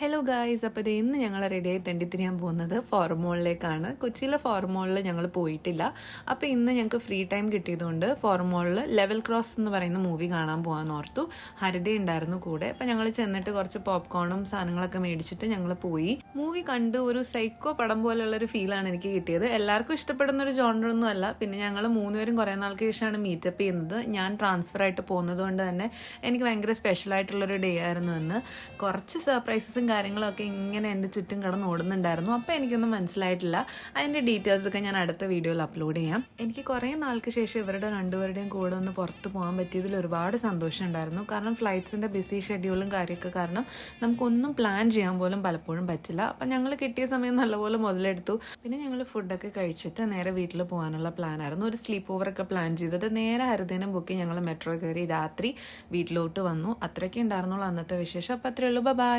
Hello guys, അപ്പോൾ ഇത് ഇന്ന് ഞങ്ങൾ റെഡിയായി തെണ്ടിത്തിരിയാൻ പോകുന്നത് ഫോറം മോളിലേക്കാണ്. കൊച്ചിയിലെ ഫോറം മോളിൽ ഞങ്ങൾ പോയിട്ടില്ല. അപ്പോൾ ഇന്ന് ഞങ്ങൾക്ക് ഫ്രീ ടൈം കിട്ടിയതുകൊണ്ട് ഫോറം മോളിൽ ലെവൽ ക്രോസ് എന്ന് പറയുന്ന മൂവി കാണാൻ പോകാമെന്ന് ഓർത്തു. ഹരിത ഉണ്ടായിരുന്നു കൂടെ. അപ്പോൾ ഞങ്ങൾ ചെന്നിട്ട് കുറച്ച് പോപ്കോണും സാധനങ്ങളൊക്കെ മേടിച്ചിട്ട് ഞങ്ങൾ പോയി. മൂവി കണ്ട് ഒരു സൈക്കോ പടം പോലെയുള്ളൊരു ഫീലാണ് എനിക്ക് കിട്ടിയത്. എല്ലാവർക്കും ഇഷ്ടപ്പെടുന്ന ഒരു ജോണറൊന്നും അല്ല. പിന്നെ ഞങ്ങൾ മൂന്നുപേരും കുറേ നാൾക്ക് ശേഷമാണ് മീറ്റപ്പ് ചെയ്യുന്നത്. ഞാൻ ട്രാൻസ്ഫർ ആയിട്ട് പോകുന്നത് കൊണ്ട് തന്നെ എനിക്ക് ഭയങ്കര സ്പെഷ്യലായിട്ടുള്ളൊരു ഡേ ആയിരുന്നു എന്ന്. കുറച്ച് സർപ്രൈസസും കാര്യങ്ങളൊക്കെ ഇങ്ങനെ എൻ്റെ ചുറ്റും കിടന്ന് ഓടുന്നുണ്ടായിരുന്നു. അപ്പോൾ എനിക്കൊന്നും മനസ്സിലായിട്ടില്ല. അതിൻ്റെ ഡീറ്റെയിൽസൊക്കെ ഞാൻ അടുത്ത വീഡിയോയിൽ അപ്ലോഡ് ചെയ്യാം. എനിക്ക് കുറേ നാൾക്ക് ശേഷം ഇവരുടെ രണ്ടുപേരുടെയും കൂടെ ഒന്ന് പുറത്ത് പോകാൻ പറ്റിയതിൽ ഒരുപാട് സന്തോഷം ഉണ്ടായിരുന്നു. കാരണം ഫ്ലൈറ്റ്സിൻ്റെ ബിസി ഷെഡ്യൂളും കാര്യമൊക്കെ കാരണം നമുക്കൊന്നും പ്ലാൻ ചെയ്യാൻ പോലും പലപ്പോഴും പറ്റില്ല. അപ്പം ഞങ്ങൾ കിട്ടിയ സമയം നല്ലപോലെ മുതലെടുത്തു. പിന്നെ ഞങ്ങൾ ഫുഡൊക്കെ കഴിച്ചിട്ട് നേരെ വീട്ടിൽ പോകാനുള്ള പ്ലാനായിരുന്നു. ഒരു സ്ലീപ്പ് ഓവറൊക്കെ പ്ലാൻ ചെയ്തിട്ട് നേരെ ഹരിതേനം ബുക്ക് ഞങ്ങൾ മെട്രോ കയറി രാത്രി വീട്ടിലോട്ട് വന്നു. അത്രയൊക്കെ ഉണ്ടായിരുന്നുള്ളൂ അന്നത്തെ വിശേഷം. അപ്പോൾ അത്രയേ ഉള്ളൂ. ബൈ.